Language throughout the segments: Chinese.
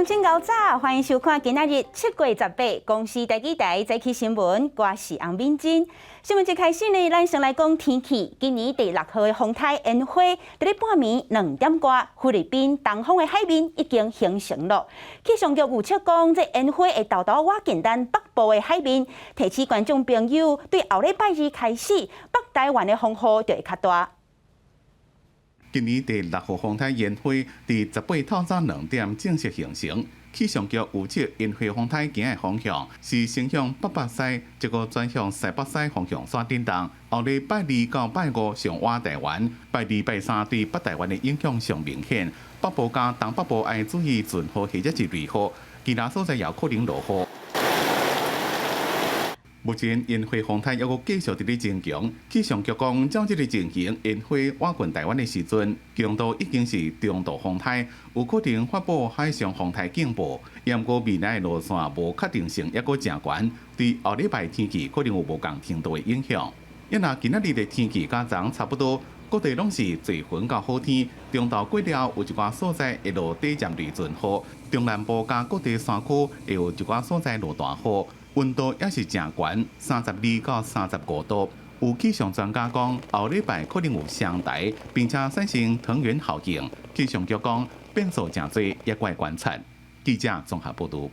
真高早，欢迎收看今仔日7月18公视台记台早起新闻，我是洪敏珍。新闻一开始呢，咱先来讲天气。今年第6号的风台烟花，伫咧半暝2点多，菲律宾东方的海面已经形成了。气象局预测讲，这烟花会豆豆挖进咱北部的海面，提醒观众朋友，对后礼拜二开始，北台湾的风雨就会较大。今年第6号风台烟花伫18透早2点正式形成。气象局预测烟花风台行的方向是先向北北西，结果转向西北西方向线振动。后日拜2到拜5上挖台湾，拜2、拜3对北台湾的影响上明显。北部加东北部要注意阵雨或者是雷雨，其他所在也可能落雨。目前烟花风台还阁继续伫咧增强，气象局讲，照这个情形，烟花挖近台湾的时阵，强度已经是中度风台，有可能发布海上风台警报。不过未来的路线无确定性还阁真悬，对后礼拜天气可能有无共程度的影响。因若今仔日的天气甲昨差不多，各地拢是侪云到好天，中昼过了有一寡所在会落短暂雷阵雨，中南部甲各地山区会有一寡所在落大雨。温度也是真悬，32到35度。有气象专家讲，后礼拜可能有双台，并且产生藤原效应。气象局讲，变数真多，也怪观察。记者综合报道。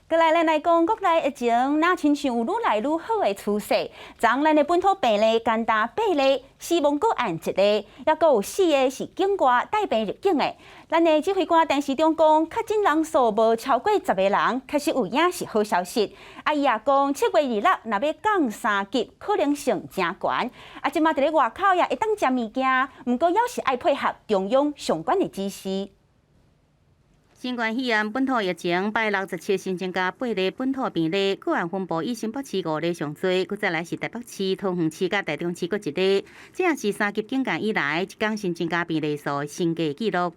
再来，咱来讲国内疫情，那亲像有愈来愈好的趋势。昨咱的本土病例高达8例，死亡个案1例，也阁有4个是境外带病入境的。咱的指挥官陈时中讲，确诊人数无超过10个人，确实有影是好消息。伊也讲7月26若要降3级，可能性真悬。即马伫咧外口也会当食物件，毋过也是爱配合中央相关的指示。新冠肺炎本土疫情，拜67新增加8例本土病例，个案分布以新北市5例上多，佮再来是台北市、桃园市佮台中市各1例，这也是3级警戒以来一天新增加病例数新高纪录。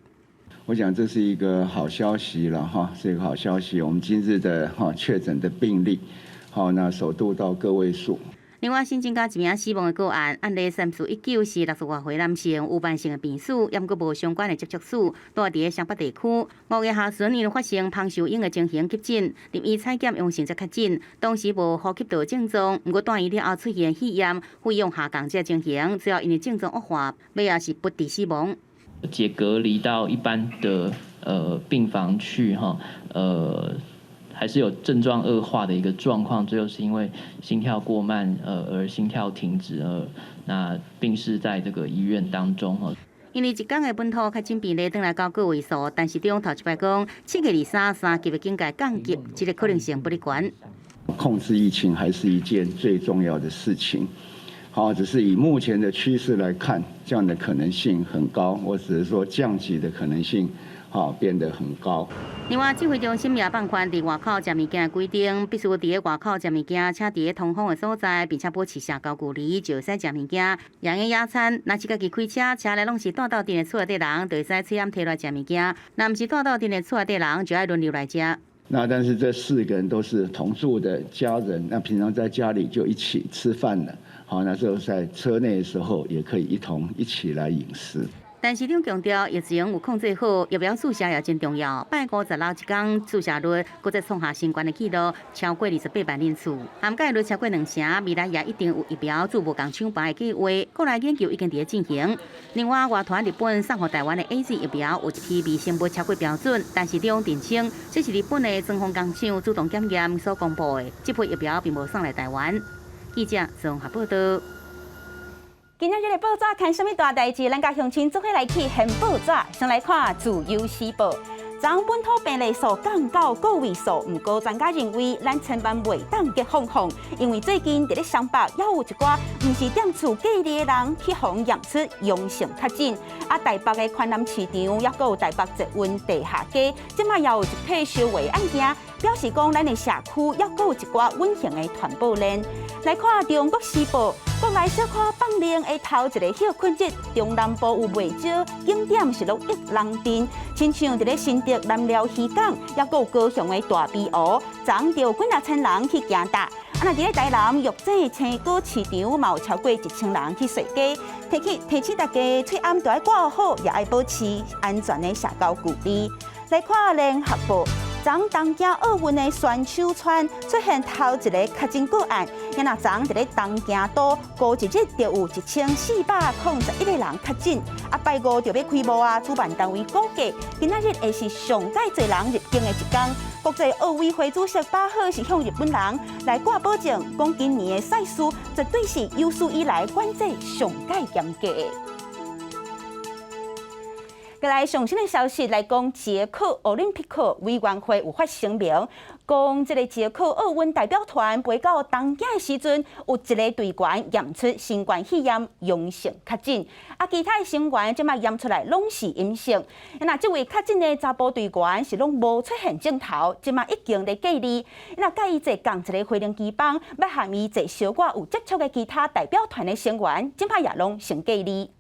我想这是一个好消息了哈，是一个好消息。我们今日的确诊的病例，那首度到个位数。另外，新增加1名死亡的个案，案例参数19是60多岁男性，有慢性的病史，也阁无相关的接触史，住伫湘北地区。5月下旬，因发生彭秀英的情形急诊，入院采检阳性才确诊，当时无呼吸道症状，不过转院了后出现肺炎、肺氧下降这情形，最后因为症状恶化，尾也是不治死亡。解隔离到一般的病房去还是有症状恶化的一个状况，最后是因为心跳过慢而心跳停止，那病逝在这个医院当中。因为一天的本土确诊病例转来到个位数，但是中头一摆讲7月23、3级的警戒降级，这个可能性不哩悬。控制疫情还是一件最重要的事情。只是以目前的趋势来看，这样的可能性很高。我只是说降级的可能性。变得很高。另外，指挥中心也放宽伫外口食物件的规定，必须伫咧外口食物件，且伫咧通风的所在，并且保持社交距离，就会使食物件。营业野餐，若是家己开车，车内拢是带到店的厝内底人，就会使喙暗摕来食物件；若毋是带到店的厝内底人，就要轮流来食。那但是这4个人都是同住的家人，那平常在家里就一起吃饭了。那时候在车内的时候，也可以一起来饮食。陈市长强调，疫情有控制好，疫苗注射也真重要。拜56一天注射率，搁再创下新高的纪录，超过28万人次，涵盖率超过2成。未来也一定有疫苗注无共抢牌的计划，国内研究已经伫咧进行。另外，外团日本送予台湾的 AZ 疫苗有一批未成分超过标准，陈市长澄清，这是日本的专方工厂主动检验所公布的，这批疫苗并无送来台湾。记者综合报道。今仔日的报纸看什么大代志？咱甲乡亲做伙来去现报纸，先来看《自由时报》。昨本土病例数降到个位数，不过专家认为，咱千万袂当急放放，因为最近伫咧湘北也有一寡毋是踮厝隔离的人去互验出阳性确诊。台北的宽南市场也阁有台北捷运地下街，即马也有一起烧毁案件，表示讲咱的社区也阁有一寡稳定的传播链。来看《中国时报》。国内小可放零的头一个休困日，中南部有袂少景点是落一人阵，亲像伫咧新竹南寮渔港，也阁有高雄的大碧湖，昨就几啊千人去行达。那伫咧台南玉井青果市场，嘛有超过1000人去踅街。提醒大家，喙暗都要挂好，也要保持安全的社交距离。来看联合报。昨东京奥运的选手村出现头一个确诊个案，因那昨伫咧东京都过一日就有1491个人确诊，拜五就要开幕啊！主办单位估计，今仔日会是上介侪人入境的一天。国际奥委会主席8号是向日本人来挂保证，讲今年的赛事绝对是有史以来管制上介严格的。再来上新的消息来讲，捷克奥林匹克委员会有发声明，讲这个捷克奥运代表团飞到东京的时阵，有一个队员验出新冠肺炎阳性确诊，其他的成员即马验出来拢是阴性。那这位确诊的查甫队员是拢无出现症头，即马已经在隔离。那甲伊坐共一个飞行机帮，要含伊坐小可有接触的其他代表团的成员，即马也拢先隔离。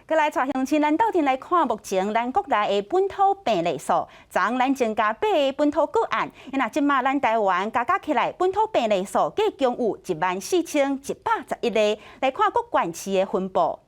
再来带乡亲，咱斗阵来看目前咱国内的本土病例数，昨咱增加8个本土个案，那即马咱台湾加起来本土病例数计共有14111个。来看各县市的分布。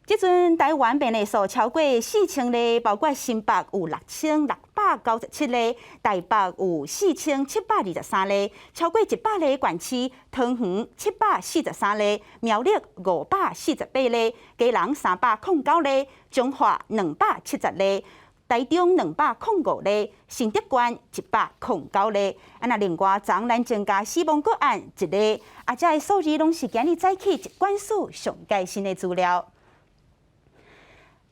即阵台湾病例数超过4000例，包括新北有6697例，台北有4723例，超过100例县市，桃园743例，苗栗548例，基隆309例，彰化270例。台中205例，新竹县109例。那另外，昨咱增加死亡个案1例，这个数字拢是今日早起一管署上最新的资料。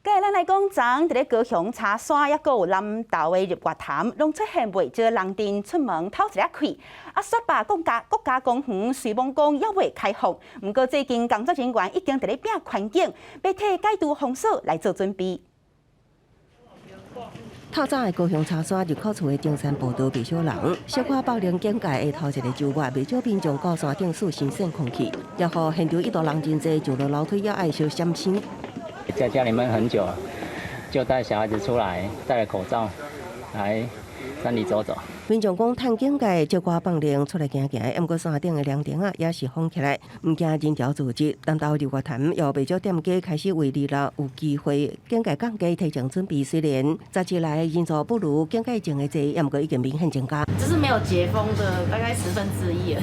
今日咱来讲，昨伫咧高雄茶山，也有南投的日月潭，拢出现袂少人阵出门透一粒气。雪霸国家公园水网公也未开放，不过最近工作人员已经伫咧拼环境，要替解除封锁来做准备。透早的高雄茶山入口处的中山步道不少人，小可爆冷境界的头一个周末，不少民众到山顶数新鲜空气，也予现场一度人真济，上了楼梯也爱小闪身。在家里闷很久了，就带小孩子出来，戴了口罩来山里走走。民众讲探境界，照挂放冷出来行行，不过山顶的凉亭也是封起来，唔惊人潮组织。南投日月潭又不少店家开始为日啦有机会境界降价提前准备，虽然早起来人数不如境界前的多，也不过已经明显增加。只是没有解封的大概1/10而已。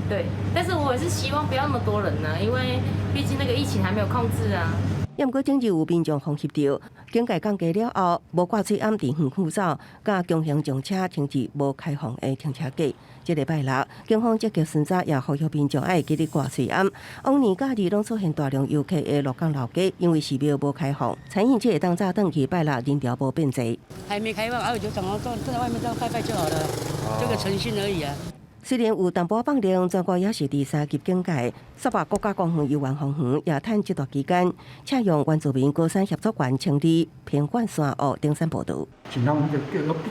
对，但是我也是希望不要那么多人呢，因为毕竟那个疫情还没有控制啊。也毋过，整日有民众放翕到，境界降价了后，无挂嘴暗伫远处走，甲强行将车停至无开放的停车格。这礼拜六，警方积极巡查，也呼吁民众爱记得挂嘴暗。往年假日拢出现大量游客的落港老街，因为寺庙无开放，餐饮界当早转去拜六人潮无变侪。还没开放，我就想要站在外面这样拜拜就好了，这个诚信而已啊。虽然有淡薄放量，全国也是第3级境界。雪霸国家公园游玩方园也趁这段期间，请用原住民高山协作馆成立偏管山岳登山步道。请他们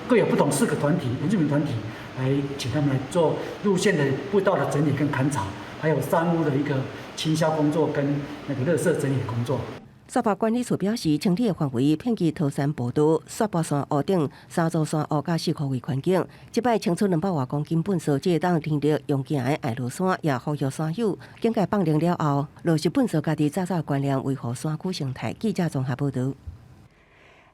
各有不同4个团体，原住民团体来请他们来做路线的步道的整理跟砍草，还有山屋的一个清消工作跟那个垃圾整理的工作。雪霸管理处表示，成立的范围遍及桃山步道、雪霸山岳顶、三座山岳甲4khu位环境。这摆清出200多公斤粪扫，即会当停力用行的爱落山，也呼吁山友境界放凉了后，落实粪扫家己早早观念，维护山区生态。记者综合报道。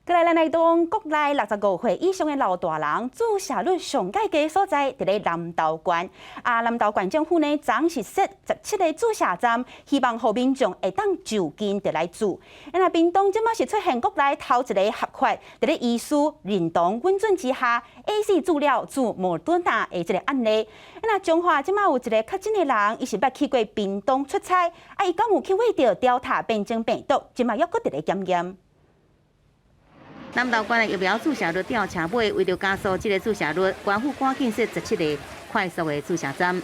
再来，咱来讲国内65岁以上的老大人注射率上介低所在，伫咧南投县。南投县政府呢，昨是设17个注射站，希望互民众会当就近地来注。那屏东即马是出现国内头一个合法，伫咧医师认同允准之下 ，A4 注料注莫德纳的这个案例。那中华即马有一个确诊的人，伊是捌去过屏东出差，伊敢有去为着调查变种病毒，即马抑搁伫咧检验。南投县的疫苗注射率调查尾，为了加速这个注射率，县府赶紧设17个快速的注射站。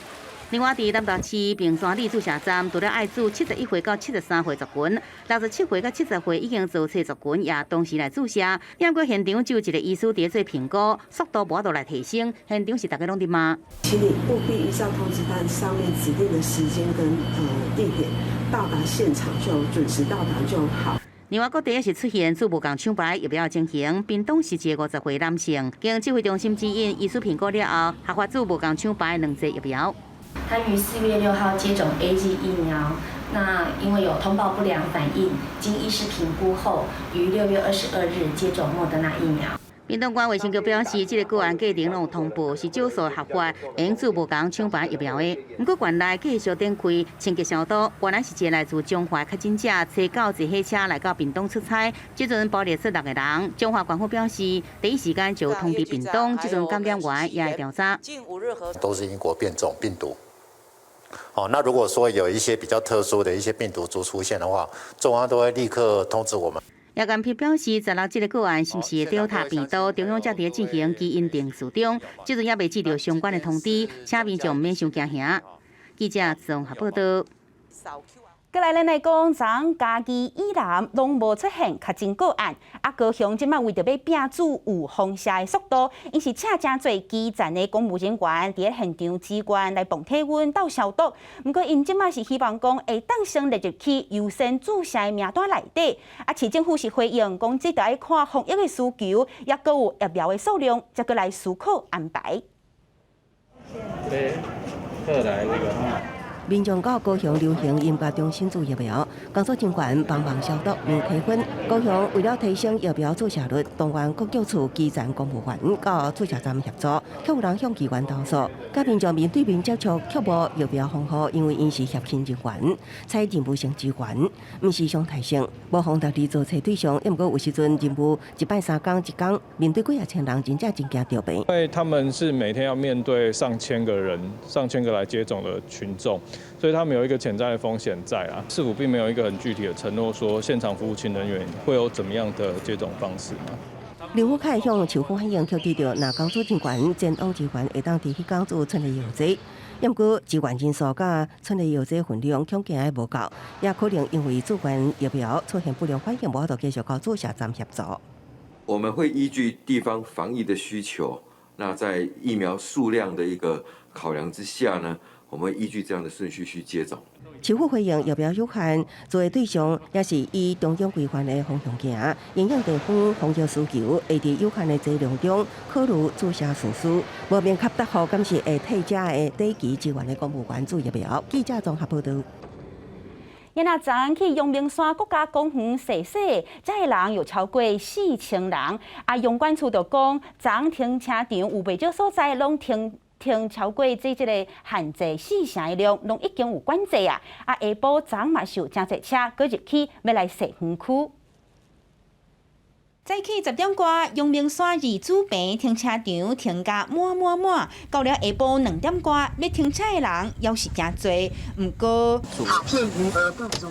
另外，伫南投市平山里注射站，除了爱注71岁到73岁族群，67岁到70岁已经注册族群也同时来注射。不过现场只有一个医师伫做评估，速度无法度来提升。现场是大家拢伫骂。请你务必依照通知单上面指定的时间跟地点到达现场，就准时到达就好。另外，各地也是出现注无共抢牌疫苗情形。屏东是一个50岁男性，经指挥中心指引，医师评估了后，合法注无共抢牌2剂疫苗。他于4月6号接种 AZ 疫苗，那因为有通报不良反应，经医师评估后，于6月22日接种莫德纳疫苗。屏东县卫生局表示，这个个案过程拢有通报，是少数合法用自无共抢拔疫苗的。不过，县内继续展开清洁消毒。原来是一个来自中华确诊者坐到一火车来到屏东出差，这阵包列16个人。中华管府表示，第一时间就通知屏东，这阵感染源也会调查。都是英国变种病毒。那如果说有一些比较特殊的一些病毒株出现的话，中央都会立刻通知我们。药监批表示，16这个个案是不是 Delta 变异，中央正在进行基因定序中，这阵也未接到相关的通知，请民众免伤惊吓。记者综合报道。过来，咱来讲，昨嘉义以南拢无出现确诊个案，高雄即马为着要摒住有放射的速度，因是请真侪基层的公务人员伫现场支援来泵体温、斗消毒。不过，因即马是希望讲会当先列入去优先注射的名单内底。市政府是回应讲，这着要看防疫的需求，也搁有疫苗的数量，再搁来思考安排。民众到高雄流行音乐中心注疫苗，工作人员帮忙消毒、量体温。高雄为了提升疫苗注射率，动员各局处基层公务员到注射站协助，却有人向机关投诉，甲民众面对面接触却无疫苗防护，因为因是协勤人员，采任务性支援，毋是常态性，无防特地做测对象。也毋过有时阵任务一摆3天1天，面对几千人，真正惊着病。因为他们是每天要面对上千个人、上千个来接种的群众。所以他们有一个潜在的风险在啊，市府并没有一个很具体的承诺，说现场服务勤人员会有怎么样的接种方式嘛？刘福凯向市府反映，确定着若工作人员前往支援会当伫迄工做村里药剂，也毋过支援人数甲村里药剂分量恐惊还无够，也可能因为主管疫苗出现不良反应，无法度继续到注射站协助。我们会依据地方防疫的需求，那在疫苗数量的一个考量之下呢，我们会依据这样的顺序去接种。市府回应疫苗有限，做的对象也是以中央规范的方向行，因应地方防疫需求，会伫有限的剂量中考虑注射次数，无明确答复敢是会替这的第一期支援的公务员注疫苗。记者综合报道。因那昨去阳明山国家公园踅踅，这个人有超过4000人。阳管处就讲，昨停车场有袂少所在拢停超过这个限制4成的量，拢已经有管制啊！下晡昨嘛是有真侪车搁入去要来踅园区。早起10点多，阳明山二主坪停车场停甲满，到了下晡2点多，要停车的人又是真多，不过卡片余额不足。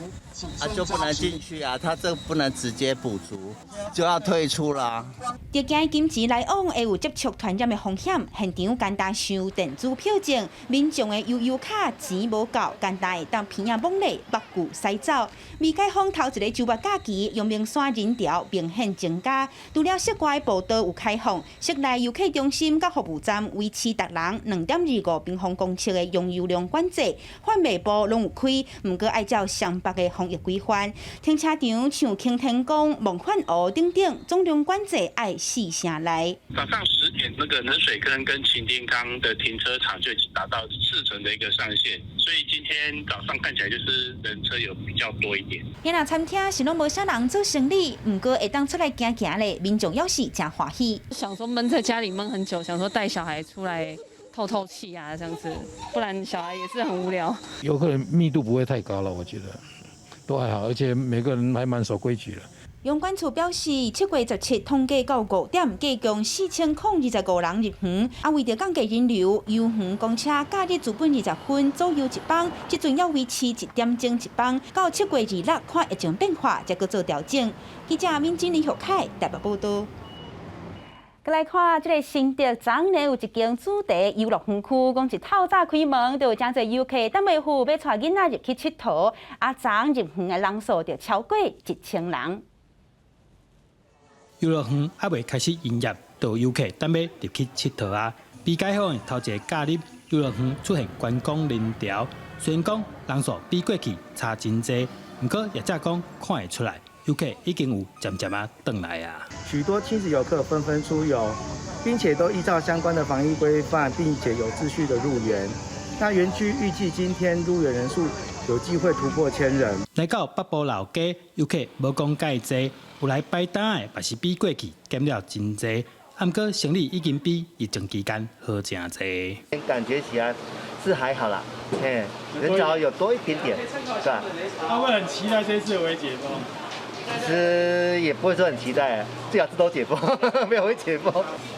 就不能进去啊！他这不能直接补足，就要退出啦。就惊金钱来往会有接触传染的风险，现场简单收电子票证，民众的悠游卡钱无够，简单会当偏仔网内目cụ驶走。未解封头一个周末假期，阳明山人潮明显增加，除了室外步道有开放，室内游客中心甲服务站维持逐人2.25平方公尺的用油量管制，贩卖部拢有开，毋过爱照上北的防疫规范。停车场像擎天宫、梦幻湖等等，总量管制爱4成内。早上10点，那个冷水坑跟擎天岗的停车场就已经达到40%的一个上限，所以今天早上看起来就是人车有比较多一点。今仔餐厅是拢无啥人做生意，毋过会当出来行行咧，民众要是真欢喜。想说闷在家里闷很久，想说带小孩出来透透气啊，这样子，不然小孩也是很无聊。游客密度不会太高了，我觉得都还好，而且每个人还蛮守规矩的。阳管处表示，7月17统计到5点，计共4025人入园。为着降低人流，游园公车假日资本20分左右一班，即阵要维持1点钟一班，到7月26看疫情变化，再搁做调整。记者民警李学凯台北报道。再来看这个新竹昨日有一间主题游乐园区，讲一透早开门，就有真侪游客等袂赴要带囡仔入去佚佗。昨入园的人数就超过1000人。游乐园还未开始营业，就有游客等要入去佚佗啊！比解放的头一个假日，游乐园出现观光人潮，虽然讲人数比过去差真多，不过业者讲看会出来。游客已经有渐渐啊回来啊，许多亲子游客纷纷出游，并且都依照相关的防疫规范，并且有秩序的入园。那园区预计今天入园人数有机会突破1000人。来到北部老街，游客无讲介济，有来摆摊的，嘛是比过去减了真济。不过生意已经比疫情期间好真济。感觉起来是还好啦，人潮有多一点点，是吧？他会很期待这次微解封。其实也不会说很期待，最好是都解封，没有会解封。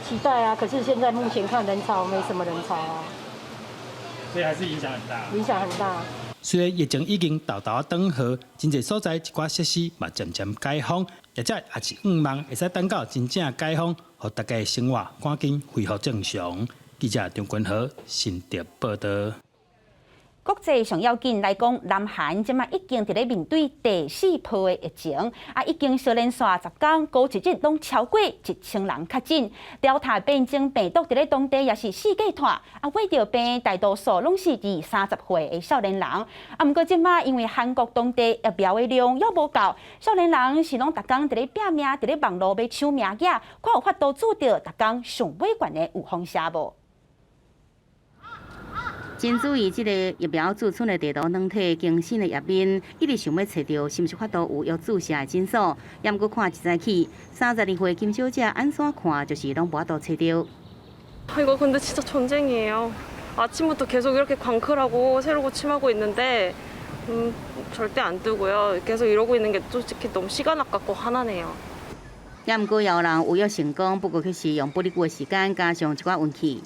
期待啊，可是现在目前看人潮没什么人潮啊，所以还是影响很大。影响很大。虽然疫情已经豆豆转好，真侪所在一寡设施嘛渐渐解封，业者也是望会使等到真正解封，让大家的生活赶紧恢复正常。记者张君豪新竹报道。国际上要紧来讲，南韩即马已经伫咧面对第4波的疫情，已经小连续10天，高一日拢超过1000人确诊。Delta 变种病毒伫咧当地也是四界拖，为着病大多数拢是20-30岁的少年人。毋过即马因为韩国当地疫苗的量又无够，少年人是拢逐工伫咧拼命，伫咧网络要抢名额，看有法度做到逐工上尾悬的有风险无？真注意这个疫苗驻村的地图软体更新的页面，一直想要找到是毋是法度有要注射的诊所。也毋过看一早起，32岁金小姐安怎看就是拢无法度找到。 이거 근데 진짜 전쟁이에요. 아침부터 계속 이렇게 광클하고 새로 고침하고 있는데 절대 안 뜨고요. 계속 이러고 있는 게 솔직히 너무 시간 아깝고 화나네요. 也毋过也有人有约成功，不过却是用不离久的时间加上一寡运气。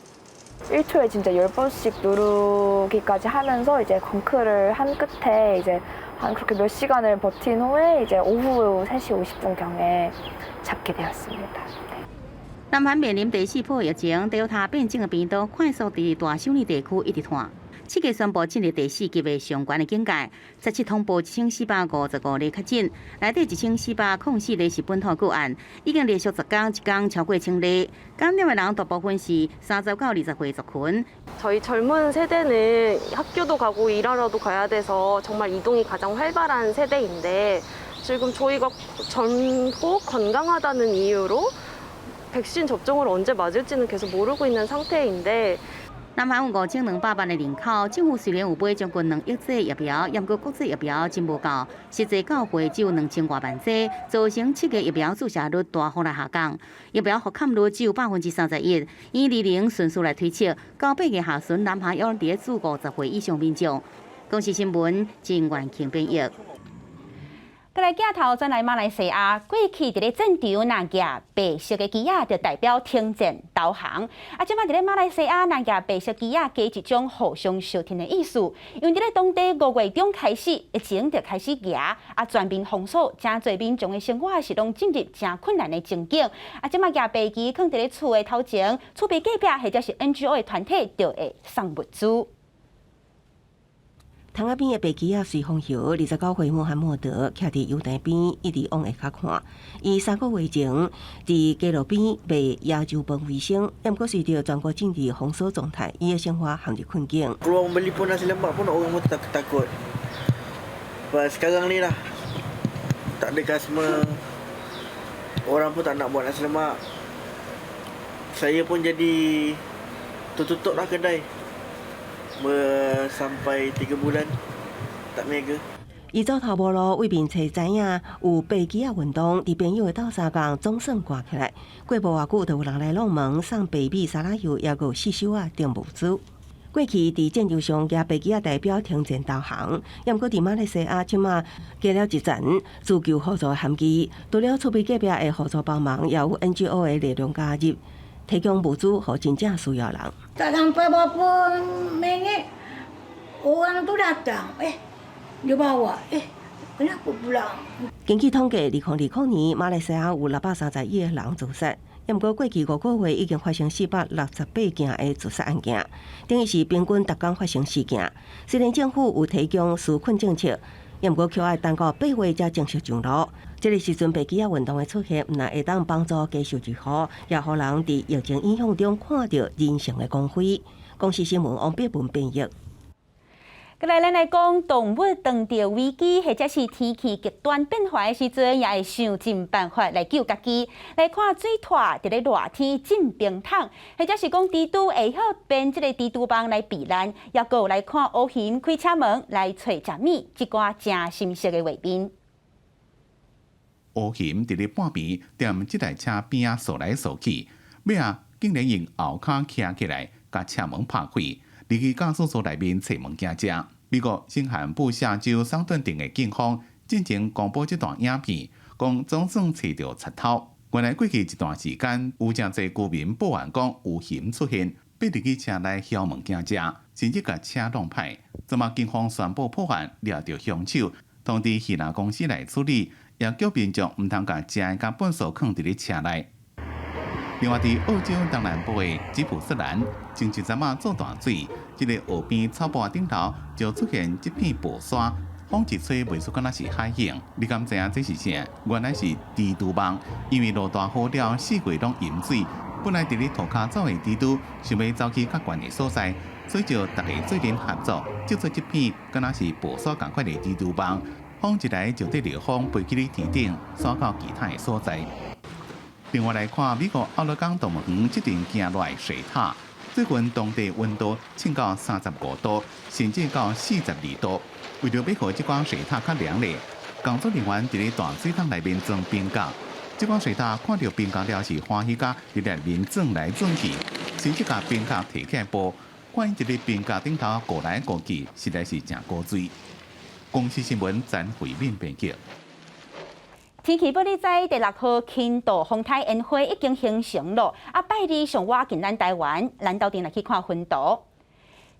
1초에 진짜 10번씩 누르기까지 하면서 이제 광클을 한 끝에 이제 한 그렇게 몇 시간을 버틴 후에 이제 오후 3시 50분경에 잡게 되었습니다. 南韩面临第4波疫情，Delta 变种的病毒快速伫大省里地区一直传。7月宣布进入第4级的上悬的警戒，17通报1455例确诊，内底1404例是本土个案，已经连续10天一天超过1000例。感染的人大部分是30到20岁族群。 저희 젊은 세대는 학교도 가고 일하러도 가야 돼서 정말 이동이 가장 활발한 세대인데 지금 저희가 젊고 건강하다는 이유로 백신 접종을 언제 맞을지는 계속 모르고 있는 상태인데 南韩有5200万的人口，政府虽然有买将近2亿剂疫苗，不过国际疫苗真无够，实际到货只有2000多万剂，造成7月疫苗注射率大幅来下降，疫苗覆盖率只有31%。以年龄顺序来推测，到8月下旬，南韩要伫咧注50岁以上民众。公视新闻郑元庆编译。 再来镜头转来马来西亚，过去伫咧战场拿架白色的机仔，就代表停战投降。即摆伫咧马来西亚拿架白色机仔，加一种互相相挺的意思。因为伫咧当地5月中开始，疫情就开始夹，全面封锁，真侪民众的生活是拢进入真困难的情景。即摆架白机放伫咧厝的头前，厝边隔壁或者是 NGO 的团体就会送物资。 窗仔边的白旗啊，随风摇。29岁穆罕默德徛伫油台边，一直往下骹看。伊3个月前伫街路边被亚洲饭卫生，不过随着全国政治封锁状态，伊的生活陷入困境。 Keluar membeli pun nasi lemak pun orang pun takut. Pas sekarang ni lah, tak ada customer, orang pun tak nak buat nasi lemak. Saya pun jadi tutup lah kedai. Sampai 3 bulan tak mega。伊走头无路，为民找知影有白旗仔运动，伫朋友的斗相共总算挂起来。过无偌久，就有人来弄门送白米、沙拉油，也有4手啊订物资。过去伫战场上举白旗仔代表停战投降，不过伫马来西亚即马加了一层自救互助含义，除了厝边隔壁的互助帮忙，也有 NGO 的力量加入。 提供物资给真正需要人。Tak sampai berapa minit, orang tu datang. Dia bawa. Kenapa pula? 根据统计，2020年马来西亚有630亿人自杀，不过过去5个月已经发生468件的自杀案件，等于是平均逐天发生4件。虽然政府有提供纾困政策，不过却要等到8月才正式上路。 这个时阵，白旗仔运动的出现，唔但会当帮助家属之好，也互人伫疫情影响中看到人性的光辉。公视新闻王碧文编译。再来，咱来讲动物当着危机，或者是天气极端变化的时阵，也会想尽办法来救家己。来看水獭伫咧热天浸冰桶，或者是讲蜘蛛会晓编即个蜘蛛网来避难，也有来看乌蠅开车门来找食物，一寡真心色的画面。乌蠅伫咧半边踮即台车边啊扫来扫去，尾啊竟然用后骹徛起来，甲车门拍开，入去驾驶座内面找物件食。美国新罕布夏州桑顿镇的警方进前公布这段影片，讲总算找到贼头。原来过去一段时间，有真侪居民报案讲有蠅出现，逼入去车内捡物件食，甚至甲车弄歹。昨嘛警方宣布破案，抓到凶手，通知鱼篮公司来处理，也叫民众唔通甲食的甲粪扫放伫咧车内。另外，伫澳洲东南部的吉普斯兰，前一阵仔做大水，这个河边草坡顶头就出现一片薄沙，风一吹袂出敢若是海影。你敢知影这是啥？原来是蜘蛛网，因为落大雨了，四季拢淹水。本来伫咧涂骹走的蜘蛛，想要走去较悬的所在，所以就大家做阵合作，制作一片敢若是薄沙共款的蜘蛛网。风一来就对着风飞起咧天顶，扫到其他的所在。另外来看美国奥勒冈动物园这阵行落来水獭，最近当地温度升到35度，甚至到42度。为了要让这款水獭较凉咧，工作人员伫咧大水桶内面装冰架。这款水獭看到冰架了是欢喜甲伫内面转来转去，甚至甲冰架提起来抱，看伊伫咧冰架顶头过来过去，实在是真古锥。公司新闻陈慧敏编辑。天气报你知，第6号轻度风台烟花已经形成了，拜二上午进咱台湾，咱到底来去看分图。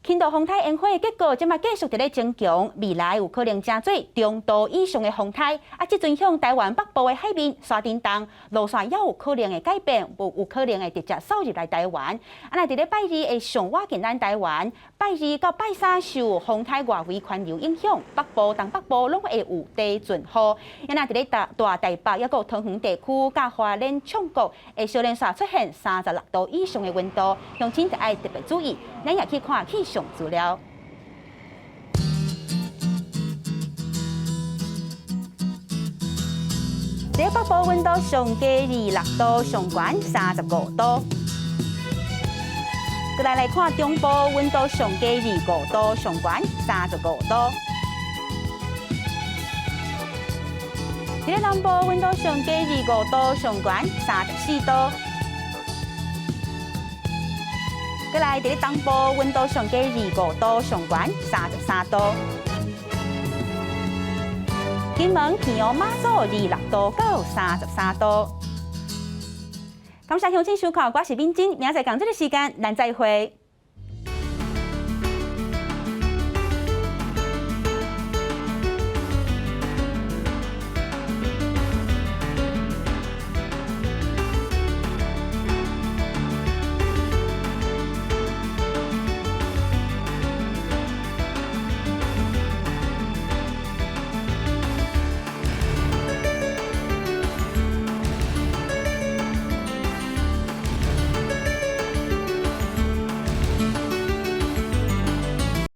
轻度风台烟花的结果，即马继续伫咧增强，未来有可能真侪中度以上的风台，即阵向台湾北部的海面刷叮当，路线也有可能会改变，有可能会直接扫入来台湾。那伫咧拜二的上午进咱台湾，拜二到拜三受风台外围环流影响，北部、东北部拢会有低阵雨。那伫咧大台北，也有桃园地区、甲花莲、创国会小连续出现36度以上的温度，乡亲就要特别注意。咱也去看气象资料。在北部温度上加26度，上悬35度。再来看中部温度上加25度，上悬35度。在南部温度上加25度，上悬34度。再来，伫东部温度上加25度，上悬33度。金门、澎湖、马祖26度到33度。感谢乡亲收看，我是敏珍，明仔载同这个时间，咱再会。